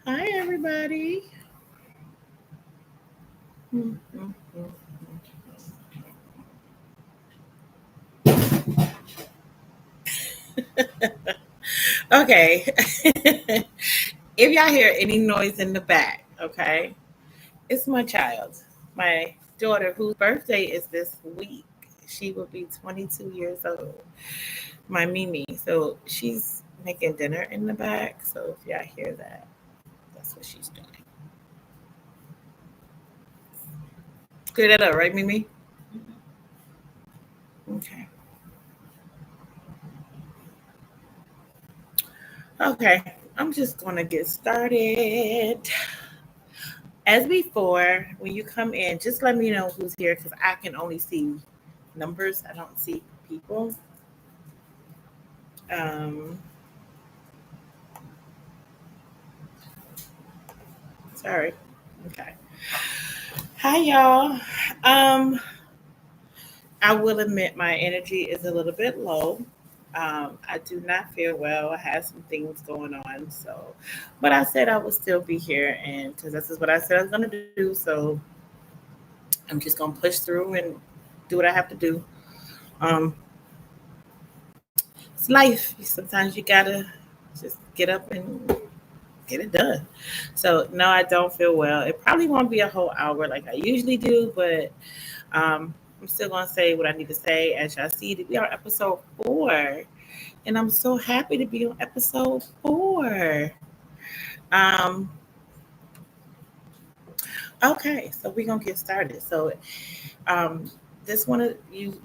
Hi, everybody. Okay. If y'all hear any noise in the back, okay, it's my child, my daughter, whose birthday is this week. She will be 22 years old, my Mimi. So she's making dinner in the back. So if y'all hear that, that's what she's doing. Clear that up, right, Mimi? Okay. Okay. I'm just going to get started. As before, when you come in, just let me know who's here because I can only see numbers. I don't see people. Um, Sorry. Okay. Hi, y'all. Um, I will admit my energy is a little bit low. I do not feel well. I have some things going on. So, but I said I would still be here, and because this is what I said I was going to do. So I'm just going to push through and do what I have to do. Um, it's life. Sometimes you gotta just get up and get it done. So no, I don't feel well. It probably won't be a whole hour like I usually do, but I'm still gonna say what I need to say. As y'all see, we are episode 4, and I'm so happy to be on episode 4. Um, okay, so we're gonna get started. So um, this one of you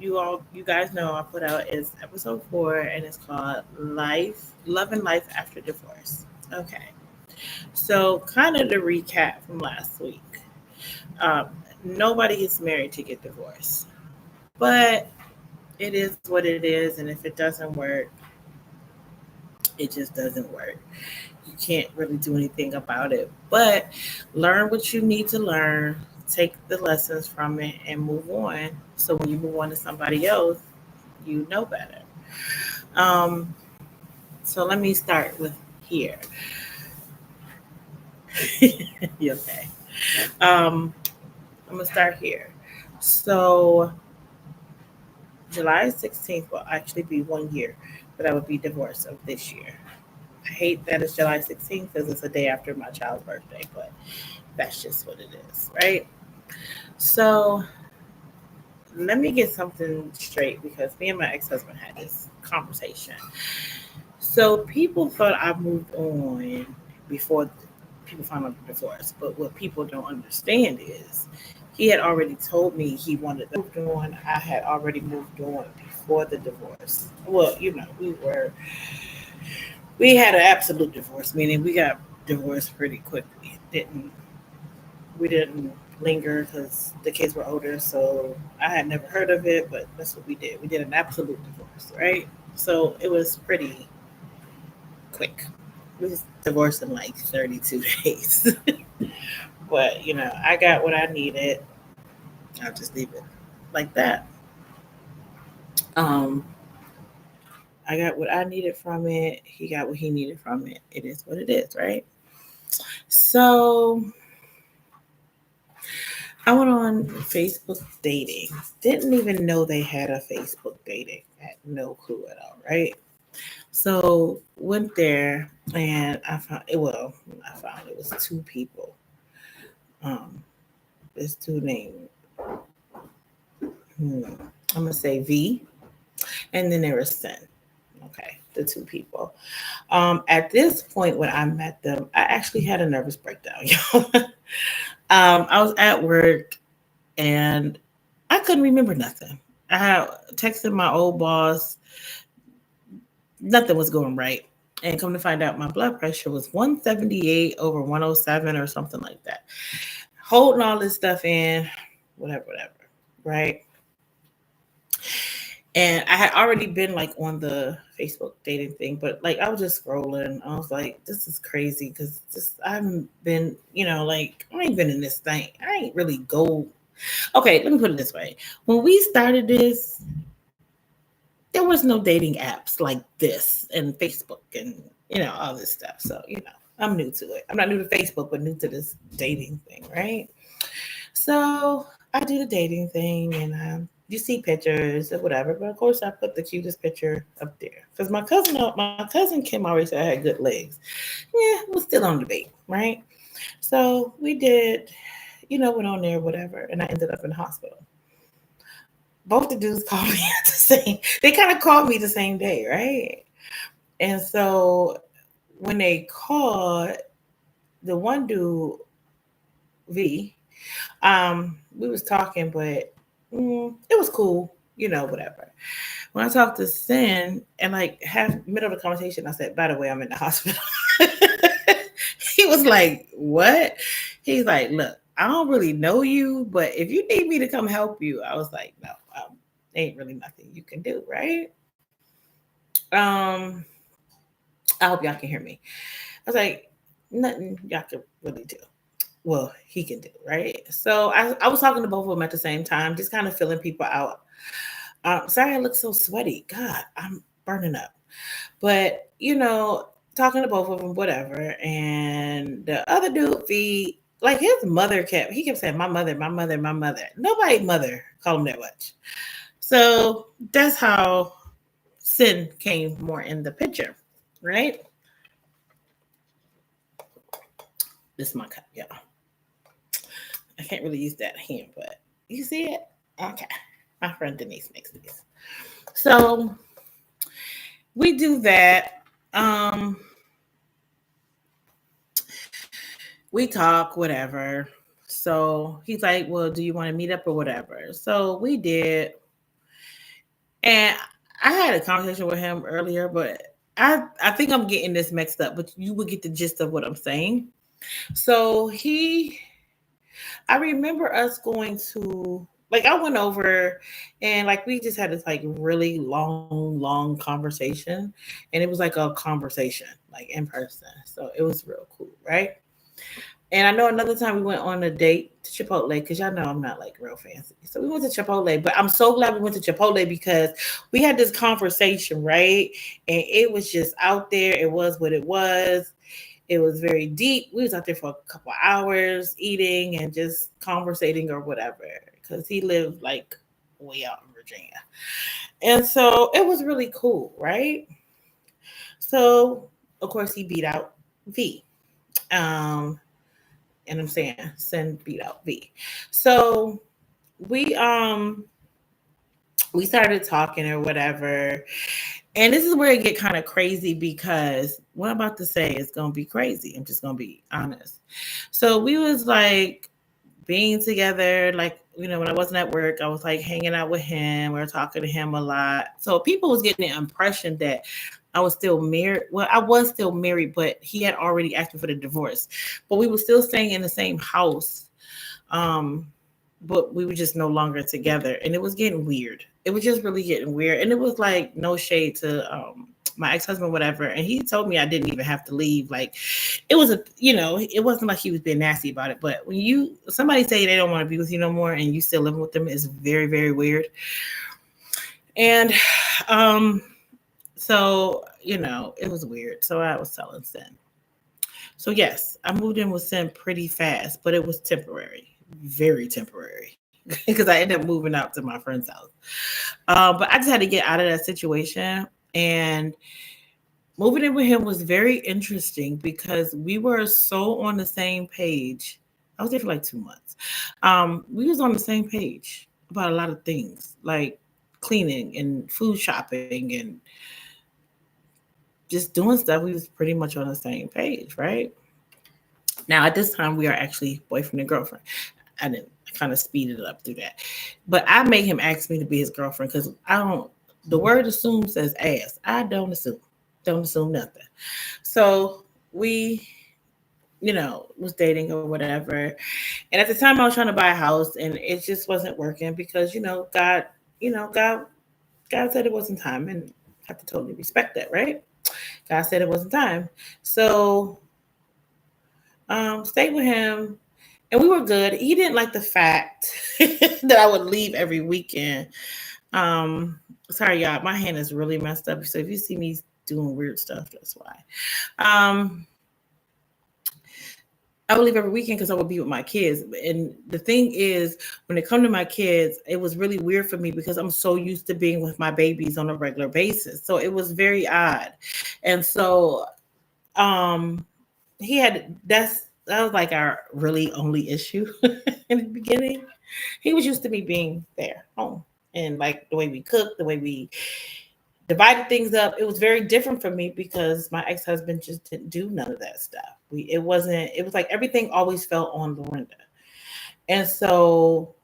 guys know I put out is episode 4, and it's called Life, Love and Life After Divorce. Okay. So, kind of to recap from last week, um, nobody is married to get divorced, but it is what it is, and if it doesn't work, it just doesn't work. You can't really do anything about it, but learn what you need to learn, take the lessons from it, and move on. So, when you move on to somebody else, you know better. Um, so, let me start with here. You okay? Um, I'm gonna start here. So July 16th will actually be 1 year that I would be divorced of this year. I hate that it's July 16th because it's a day after my child's birthday, but that's just what it is, right? So let me get something straight because me and my ex husband had this conversation. So people thought I moved on before people found out the divorce, but what people don't understand is he had already told me he wanted to move on. I had already moved on before the divorce. Well, we had an absolute divorce, meaning we got divorced pretty quickly. Didn't We didn't linger because the kids were older, so I had never heard of it, but that's what we did. We did an absolute divorce, right? So it was pretty quick. We was divorced in like 32 days. But, I got what I needed. I'll just leave it like that. Um, I got what I needed from it. He got what he needed from it. It is what it is, right? So I went on Facebook dating. Didn't even know they had a Facebook dating. Had no clue at all, right? So went there and I found it. Well, I found it was two people. Um, there's two names. I'm gonna say V, and then there was Sin. Okay, the two people. At this point, when I met them, I actually had a nervous breakdown, y'all. I was at work and I couldn't remember nothing. I had texted my old boss, nothing was going right. And come to find out, my blood pressure was 178 over 107 or something like that. Holding all this stuff in, whatever, right? And I had already been like on the Facebook dating thing, but like I was just scrolling. I was like, this is crazy because just I haven't been, like I ain't been in this thing. I ain't really go. Okay, let me put it this way. When we started this, there was no dating apps like this and Facebook and all this stuff. So, I'm new to it. I'm not new to Facebook, but new to this dating thing, right? So I do the dating thing, and you see pictures or whatever. But of course, I put the cutest picture up there because my cousin Kim always said I had good legs. Yeah, we're still on debate, right? So we did, went on there, whatever, and I ended up in the hospital. Both the dudes called me at the same. They kind of called me the same day, right? And so when they called, the one dude V, we was talking, but it was cool, whatever. When I talked to Sin and like half middle of the conversation, I said, "By the way, I'm in the hospital." He was like, "What?" He's like, "Look, I don't really know you, but if you need me to come help you," I was like, "No, ain't really nothing you can do, right?" Um, I hope y'all can hear me. I was like, "Nothing y'all can really do." Well, he can do, right? So I was talking to both of them at the same time, just kind of filling people out. Sorry, I look so sweaty. God, I'm burning up. But talking to both of them, whatever. And the other dude, like his mother he kept saying, "My mother, my mother, my mother." Nobody mother called him that much. So that's how Sin came more in the picture, right? This is my cup, y'all. I can't really use that hand, but you see it? Okay. My friend Denise makes these. So we do that. We talk, whatever. So he's like, "Well, do you want to meet up or whatever?" So we did. And I had a conversation with him earlier, but I think I'm getting this mixed up, but you will get the gist of what I'm saying. So I remember us going to, like, I went over and like we just had this like really long conversation, and it was like a conversation like in person, so it was real cool, right? And I know another time we went on a date to Chipotle because y'all know I'm not like real fancy. So we went to Chipotle, but I'm so glad we went to Chipotle because we had this conversation, right? And it was just out there. It was what it was. It was very deep. We was out there for a couple of hours eating and just conversating or whatever because he lived like way out in Virginia. And so it was really cool, right? So of course he beat out V. Um, and I'm saying send beat out V. So we um we started talking or whatever. And this is where it get kind of crazy because what I'm about to say is gonna be crazy. I'm just gonna be honest. So we was like being together, like when I wasn't at work, I was like hanging out with him. We were talking to him a lot. So people was getting the impression that I was still married. Well, I was still married, but he had already asked me for the divorce. But we were still staying in the same house. Um, but we were just no longer together. And it was getting weird. It was just really getting weird. And it was like no shade to my ex-husband, whatever. And he told me I didn't even have to leave. Like it was it wasn't like he was being nasty about it. But when somebody say they don't want to be with you no more and you still living with them, it's very, very weird. And so, it was weird. So I was telling Sin. So yes, I moved in with Sin pretty fast, but it was temporary, very temporary, because I ended up moving out to my friend's house. But I just had to get out of that situation, and moving in with him was very interesting because we were so on the same page. I was there for like 2 months. We was on the same page about a lot of things, like cleaning and food shopping and just doing stuff. We was pretty much on the same page, right? Now at this time we are actually boyfriend and girlfriend. I kind of speeded it up through that. But I made him ask me to be his girlfriend because I don't the word assume says ask. I don't assume. Don't assume nothing. So we, was dating or whatever. And at the time I was trying to buy a house and it just wasn't working because, God, God said it wasn't time and I have to totally respect that, right? God said it wasn't time. So stayed with him and we were good. He didn't like the fact that I would leave every weekend. Um, Sorry, y'all, my hand is really messed up. So if you see me doing weird stuff, that's why. Um, I would leave every weekend because I would be with my kids. And the thing is, when it come to my kids, it was really weird for me because I'm so used to being with my babies on a regular basis. So it was very odd. And so um that was like our really only issue in the beginning. He was used to me being there home, and like the way we cook, the way we divided things up, it was very different for me because my ex-husband just didn't do none of that stuff. It was like everything always fell on Lorinda. And so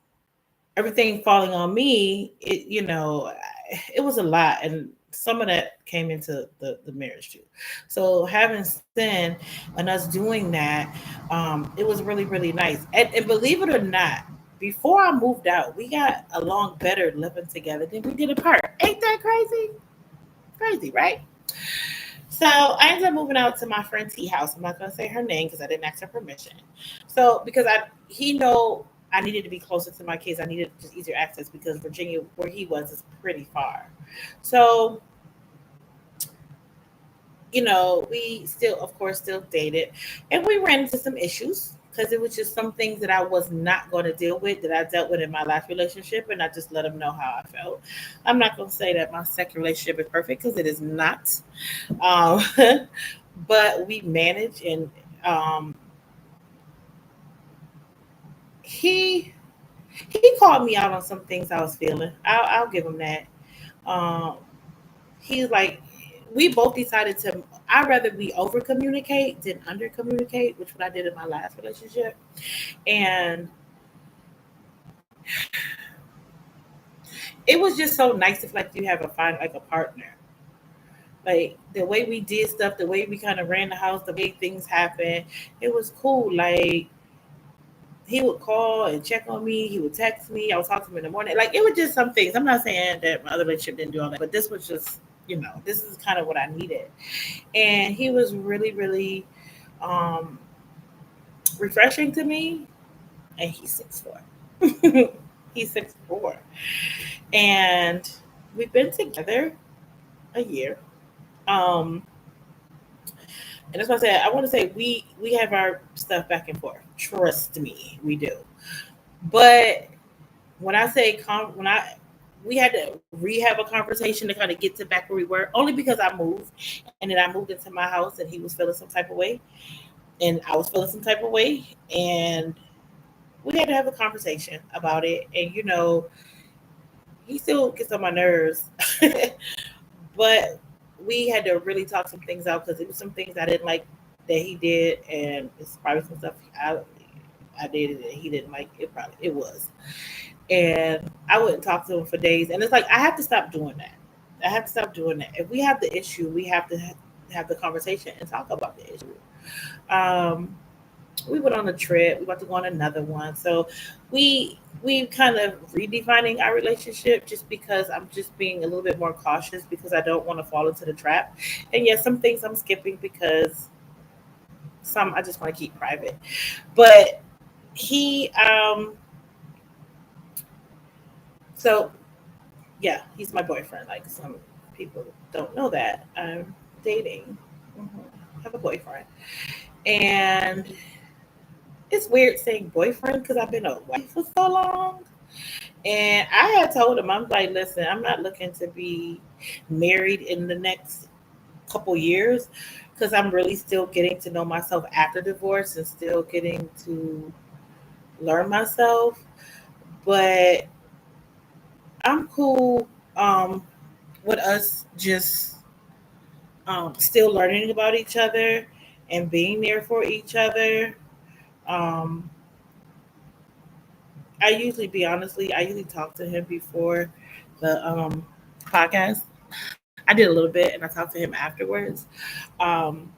everything falling on me, it was a lot, and some of that came into the marriage too. So having sin and us doing that, it was really really nice. And believe it or not, before I moved out, we got along better living together than we did apart. Ain't that crazy? Crazy, right? So I ended up moving out to my friend T house. I'm not gonna say her name because I didn't ask her permission. So because he know I needed to be closer to my kids, I needed just easier access because Virginia, where he was, is pretty far. So we still, of course, still dated, and we ran into some issues because it was just some things that I was not going to deal with that I dealt with in my last relationship, and I just let him know how I felt. I'm not going to say that my second relationship is perfect because it is not, um, but we manage, and um, he he called me out on some things I was feeling. I'll give him that. Um, he's like, we both decided to. I'd rather we over communicate than under communicate, which what I did in my last relationship. And it was just so nice if like you have a find like a partner. Like the way we did stuff, the way we kind of ran the house, the way things happened, it was cool. Like he would call and check on me. He would text me. I would talk to him in the morning. Like it was just some things. I'm not saying that my other relationship didn't do all that, but this was just, this is kind of what I needed. And he was really, really um, refreshing to me. And he's 6'4". He's 6'4", and we've been together a year. Um, and that's why I said I want to say we have our stuff back and forth. Trust me, we do. But when I say when I we had to rehab a conversation to kind of get to back where we were, only because I moved, and then I moved into my house, and he was feeling some type of way, and I was feeling some type of way, and we had to have a conversation about it. And he still gets on my nerves, but we had to really talk some things out because it was some things I didn't like that he did, and it's probably some stuff I did that he didn't like. It probably it was, and I wouldn't talk to him for days. And it's like I have to stop doing that. I have to stop doing that. If we have the issue, we have to have the conversation and talk about the issue. Um, we went on a trip. We about to go on another one. So we kind of redefining our relationship just because I'm just being a little bit more cautious because I don't want to fall into the trap. And yes, some things I'm skipping because some I just want to keep private. But he so yeah, he's my boyfriend. Like some people don't know that I'm dating. Mhm. I have a boyfriend, and it's weird saying boyfriend because I've been a wife for so long. And I had told him, I'm like, listen, I'm not looking to be married in the next couple years because I'm really still getting to know myself after divorce and still getting to learn myself. But I'm cool with us just still learning about each other and being there for each other. Um, I usually talk to him before the podcast. I did a little bit and I talked to him afterwards. Um,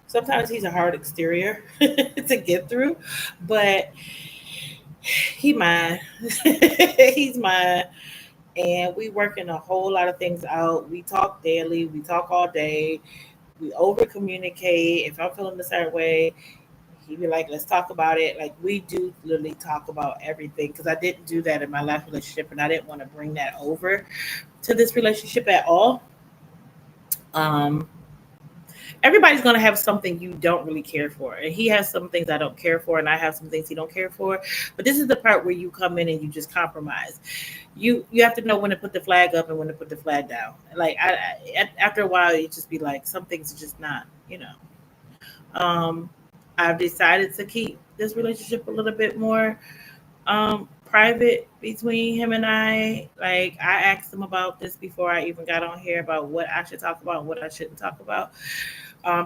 Sometimes he's a hard exterior to get through, but he mine. He's mine. And we working a whole lot of things out. We talk daily. We talk all day. We over communicate. If I'm feeling a certain way, he'd be like, "Let's talk about it." Like we do literally talk about everything because I didn't do that in my last relationship, and I didn't want to bring that over to this relationship at all. everybody's going to have something you don't really care for, and he has some things I don't care for, and I have some things he don't care for. But this is the part where you come in and you just compromise. You have to know when to put the flag up and when to put the flag down. Like after a while, you just be like, some things are just not, um, I've decided to keep this relationship a little bit more private between him and I. Like, I asked him about this before I even got on here, about what I should talk about and what I shouldn't talk about.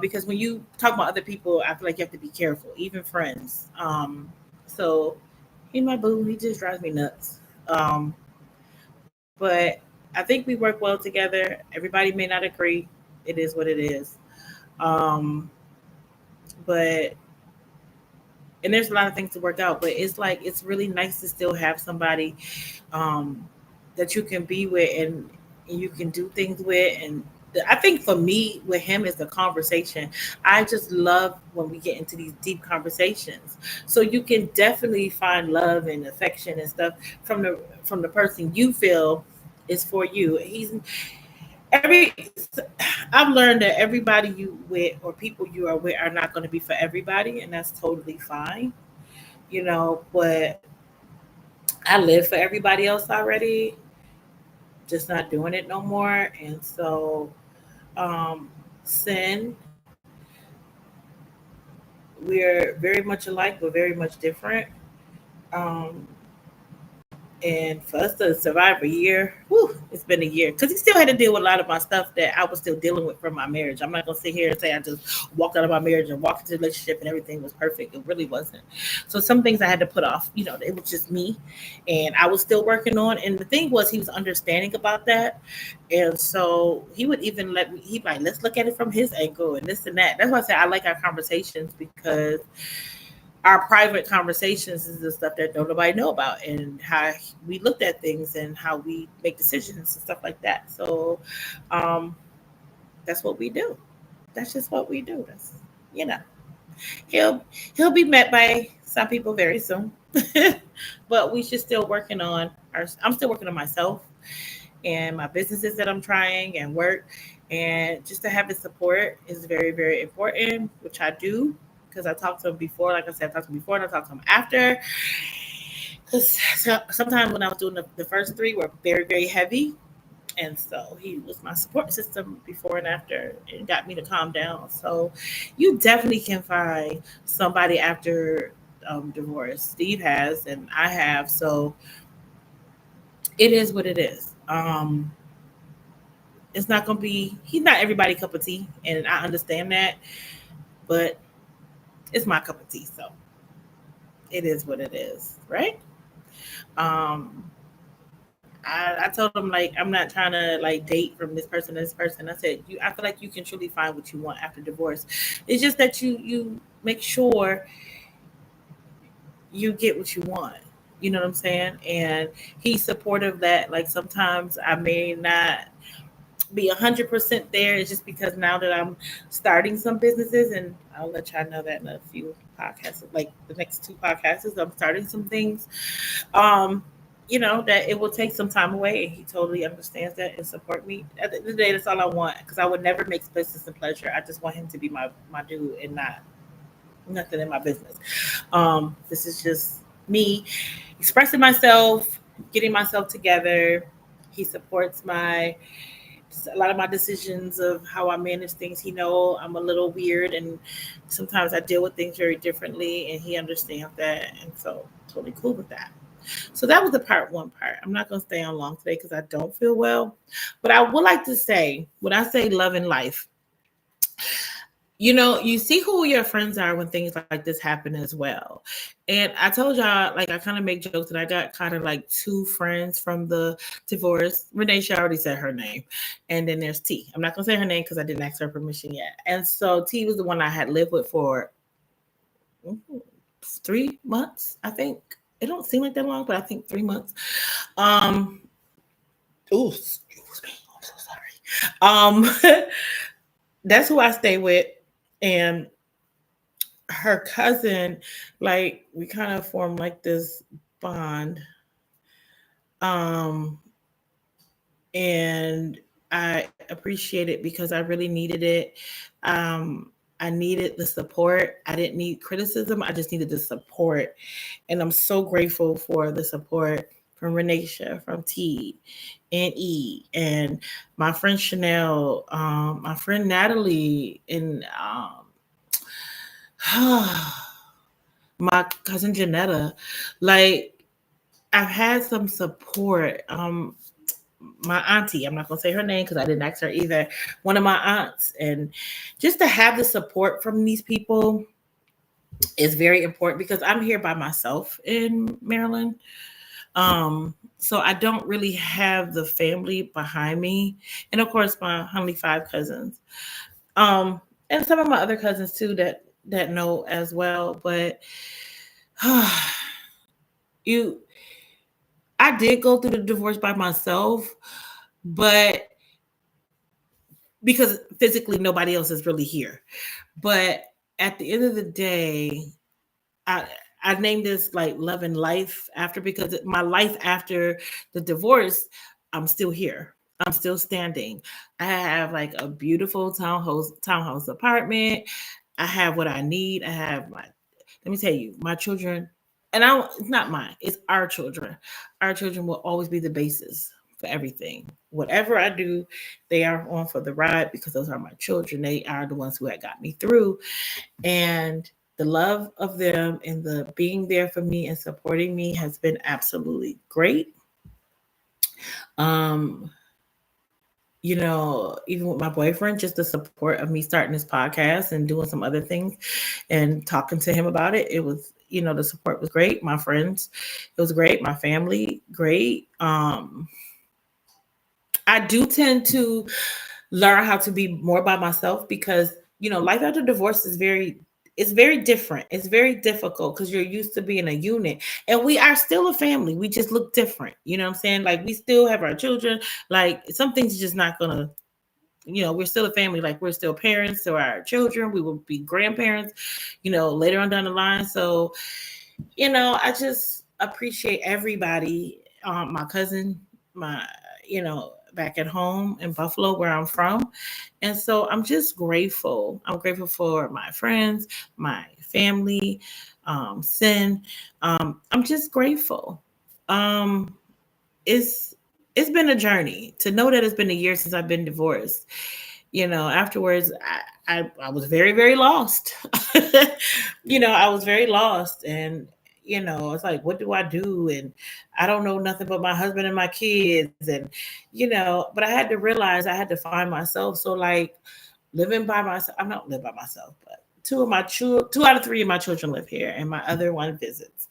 Because when you talk about other people, I feel like you have to be careful, even friends. So he my boo. He just drives me nuts. But I think we work well together. Everybody may not agree. It is what it is. Um, but and there's a lot of things to work out. But it's like it's really nice to still have somebody um, that you can be with, and you can do things with. And I think for me with him is the conversation. I just love when we get into these deep conversations. So you can definitely find love and affection and stuff from the person you feel is for you. Every I've learned that everybody you with or people you are with are not going to be for everybody, and that's totally fine. But I live for everybody else already, just not doing it no more. And so, sin, we're very much alike, but very much different. Um, And for us to survive a year, whew, it's been a year. Because he still had to deal with a lot of my stuff that I was still dealing with from my marriage. I'm not going to sit here and say I just walked out of my marriage and walked into the relationship and everything was perfect. It really wasn't. So some things I had to put off. It was just me. And I was still working on. And the thing was, he was understanding about that. And so he would even let me, he'd like, let's look at it from his angle and this and that. That's why I say I like our conversations, because our private conversations is the stuff that don't nobody know about, and how we looked at things and how we make decisions and stuff like that. So um, that's what we do. That's just what we do. That's you know he'll he'll be met by some people very soon, but we should still working on our. I'm still working on myself and my businesses that I'm trying and work. And just to have the support is very, very important, which I do, because I talked to him before. Like I said, I talked to him before and I talked to him after. Because sometimes when I was doing the first three were very, very heavy. And so he was my support system before and after, and got me to calm down. So you definitely can find somebody after divorce. Steve has, and I have. So it is what it is. It's not gonna be. He's not everybody cup of tea, and I understand that. But it's my cup of tea, so it is what it is, right? Um, I told him, like, I'm not trying to like date from this person to this person. I said, I feel like you can truly find what you want after divorce. It's just that you make sure you get what you want. You know what I'm saying? And he's supportive that, like, sometimes I may not be 100% there. It's just because now that I'm starting some businesses, and I'll let y'all know that in a few podcasts, like the next two podcasts, I'm starting some things. Um, that it will take some time away, and he totally understands that and support me. At the end of the day, that's all I want, because I would never make business and pleasure. I just want him to be my dude and not nothing in my business. This is just me expressing myself, getting myself together. He supports my a lot of my decisions of how I manage things. He know I'm a little weird, and sometimes I deal with things very differently, and he understands that, and so totally cool with that. So that was the part one part. I'm not going to stay on long today because I don't feel well, but I would like to say, when I say love and life, you see who your friends are when things like this happen as well. And I told y'all, like, I kind of make jokes that I got kind of like two friends from the divorce. Renee, she already said her name. And then there's T. I'm not going to say her name because I didn't ask her permission yet. And so T was the one I had lived with for 3 months, I think. It don't seem like that long, but I think 3 months. Um, oh, excuse me. I'm so sorry. That's who I stay with. And her cousin, like, we kind of formed like this bond. Um, and I appreciate it because I really needed it. I needed the support. I didn't need criticism. I just needed the support. And I'm so grateful for the support from Renisha, from T and E, and my friend Chanel, my friend Natalie, and my cousin Janetta. Like, I've had some support. My auntie, I'm not gonna say her name because I didn't ask her either. One of my aunts, and just to have the support from these people is very important because I'm here by myself in Maryland. So I don't really have the family behind me, and of course my only five cousins, and some of my other cousins too that know as well. But you, I did go through the divorce by myself, but because physically nobody else is really here. But at the end of the day, I I named this like Love and Life After, because my life after the divorce, I'm still here. I'm still standing. I have like a beautiful townhouse apartment. I have what I need. I have my, let me tell you, my children, and I, it's not mine, it's our children. Our children will always be the basis for everything. Whatever I do, they are on for the ride because those are my children. They are the ones who had got me through. And the love of them and the being there for me and supporting me has been absolutely great. Um, even with my boyfriend, just the support of me starting this podcast and doing some other things and talking to him about it, it was, the support was great. My friends, it was great. My family, great. I do tend to learn how to be more by myself because, life after divorce is it's very different. It's very difficult because you're used to being a unit, and we are still a family. We just look different. You know what I'm saying? Like, we still have our children. Like, some things are just not gonna, we're still a family. Like, we're still parents to our children. We will be grandparents, later on down the line. So, I just appreciate everybody. My cousin, my, back at home in Buffalo, where I'm from. And so I'm just grateful. I'm grateful for my friends, my family, Sin. I'm just grateful. Um, it's it's been a journey to know that it's been a year since I've been divorced. Afterwards, I was very, very lost. I was very lost. And, it's like, what do I do? And I don't know nothing but my husband and my kids. And, but I had to realize I had to find myself. So, like, living by myself, I'm not live by myself, but two out of three of my children live here, and my other one visits.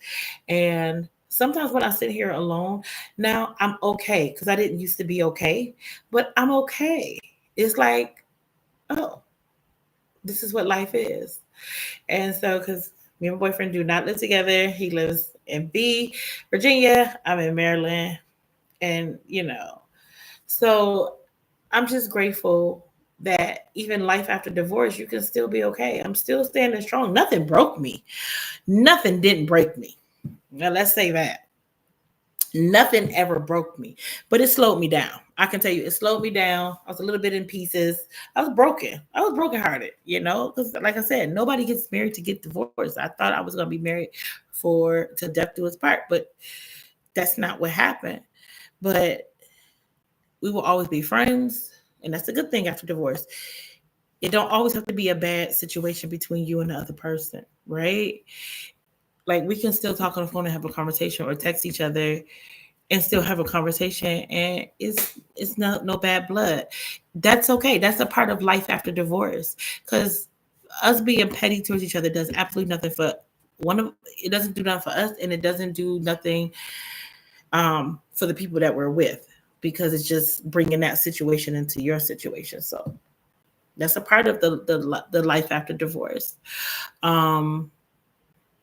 And sometimes when I sit here alone, now I'm okay because I didn't used to be okay, but I'm okay. It's like, oh, this is what life is. And so, because me and my boyfriend do not live together, he lives in Virginia. I'm in Maryland. And, so I'm just grateful that even life after divorce, you can still be okay. I'm still standing strong. Nothing broke me. Nothing didn't break me. Now, let's say that. Nothing ever broke me, but it slowed me down. I can tell you, it slowed me down. I was a little bit in pieces. I was broken. I was brokenhearted, because, like I said, nobody gets married to get divorced. I thought I was going to be married for to death do us part, but that's not what happened. But we will always be friends, and that's a good thing after divorce. It don't always have to be a bad situation between you and the other person, right? Like, we can still talk on the phone and have a conversation or text each other and still have a conversation, and it's no bad blood. That's okay. That's a part of life after divorce, because us being petty towards each other does absolutely nothing for one of it doesn't do nothing for us, and it doesn't do nothing for the people that we're with, because it's just bringing that situation into your situation. So that's a part of the life after divorce. um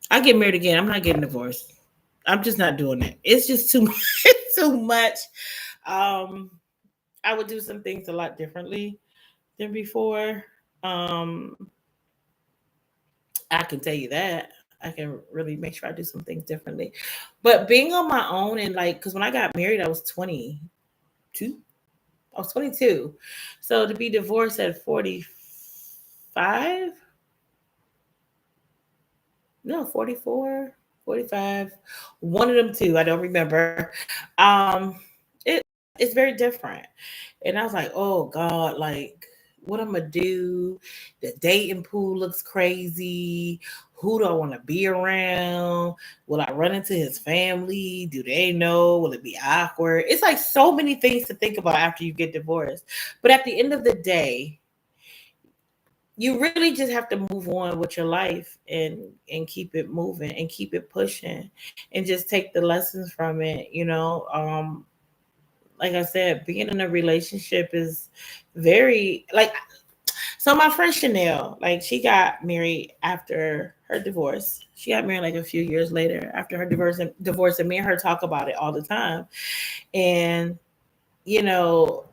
I get married again, I'm not getting divorced. I'm just not doing it. It's just too much. It's too much. Um, I would do some things a lot differently than before. Um, I can tell you that. I can really make sure I do some things differently. But being on my own, and like, because when I got married, I was 22. I was 22. So to be divorced at 45, no, 44, 45, one of them two, I don't remember. It's very different. And I was like, oh God, like what I'm gonna do? The dating pool looks crazy. Who do I want to be around? Will I run into his family? Do they know? Will it be awkward? It's like so many things to think about after you get divorced. But at the end of the day, you really just have to move on with your life and keep it moving and keep it pushing and just take the lessons from it, like I said, being in a relationship is very like, so my friend Chanel, like she got married after her divorce. She got married like a few years later after her divorce, and me and her talk about it all the time. And you know,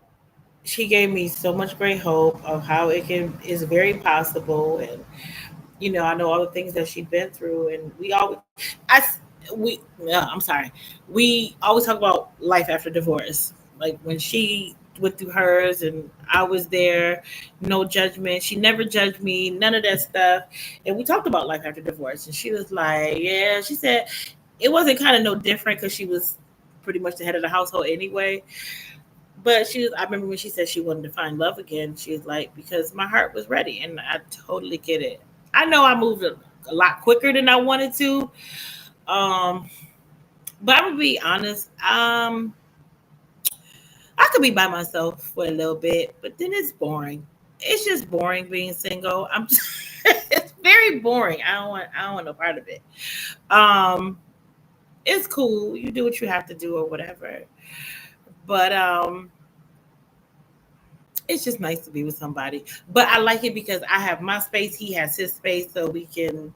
she gave me so much great hope of how it can is very possible. And I know all the things that she's been through, and I, we, I'm sorry, we always talk about life after divorce. Like when she went through hers, and I was there, no judgment. She never judged me, none of that stuff. And we talked about life after divorce, and she was like, "Yeah," she said, it wasn't kind of no different because she was pretty much the head of the household anyway. But I remember when she said she wanted to find love again, she was like, because my heart was ready, and I totally get it. I know I moved a lot quicker than I wanted to. Um, but I'm gonna be honest. I could be by myself for a little bit, but then it's boring. It's just boring being single. It's very boring. I don't want no part of it. Um, it's cool. You do what you have to do or whatever. But it's just nice to be with somebody. But I like it because I have my space, he has his space, so we can.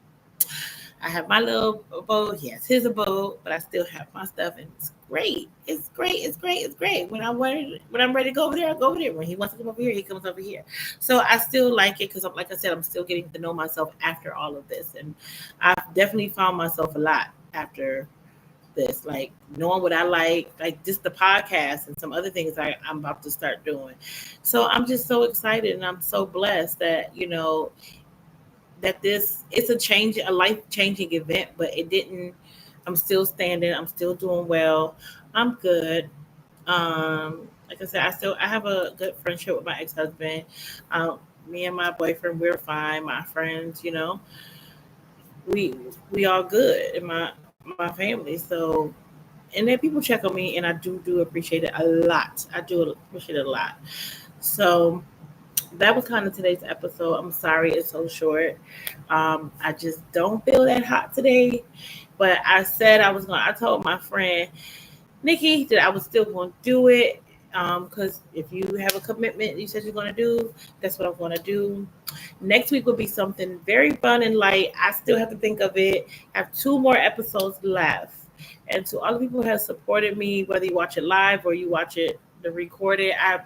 I have my little abode, he has his abode, but I still have my stuff, and it's great. It's great. It's great. It's great. When I'm ready to go over there, I go over there. When he wants to come over here, he comes over here. So I still like it because, like I said, I'm still getting to know myself after all of this, and I've definitely found myself a lot after this, like knowing what I like just the podcast and some other things I'm about to start doing. So I'm just so excited, and I'm so blessed that that this it's a life changing event, but it didn't. I'm still standing. I'm still doing well. I'm good. Like I said, I have a good friendship with my ex husband. Um, Me and my boyfriend, we're fine. My friends, we we all good in my family. So, and then people check on me, and I do appreciate it a lot. I do appreciate it a lot. So that was kind of today's episode. I'm sorry it's so short. I just don't feel that hot today. But I told my friend Nikki that I was still going to do it. Because if you have a commitment you said you're going to do, that's what I'm going to do. Next week will be something very fun and light. I still have to think of it. I have 2 more episodes left. And to all the people who have supported me, whether you watch it live or you watch it the recorded, I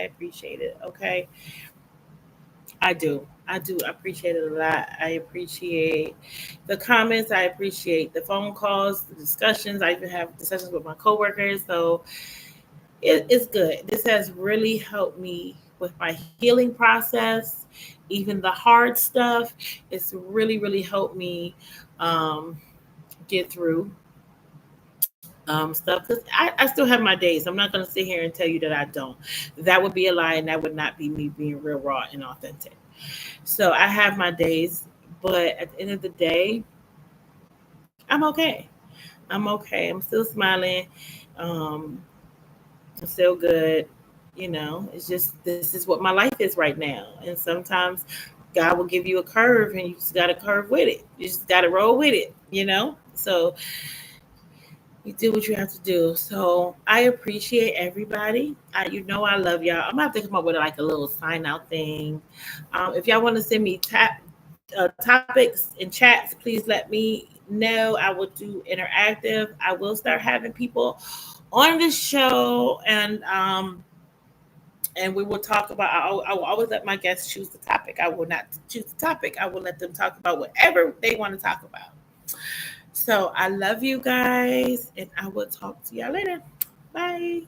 appreciate it. Okay. I do. I do appreciate it a lot. I appreciate the comments. I appreciate the phone calls, the discussions. I even have discussions with my coworkers. So it's good. This has really helped me with my healing process, even the hard stuff. It's really, really helped me um, get through stuff. Because I still have my days. I'm not going to sit here and tell you that I don't. That would be a lie, and that would not be me being real, raw, and authentic. So I have my days, but at the end of the day, I'm okay. I'm okay. I'm still smiling. Um, I'm still good. It's just this is what my life is right now. And sometimes God will give you a curve, and you just got to curve with it. You just got to roll with it. So you do what you have to do. So I appreciate everybody. I love y'all. I'm gonna have to come up with like a little sign out thing. If y'all want to send me topics and chats, please let me know. I will do interactive. I will start having people on the show, and we will talk about. I will always let my guests choose the topic. I will not choose the topic. I will let them talk about whatever they want to talk about. So I love you guys, and I will talk to y'all later. Bye.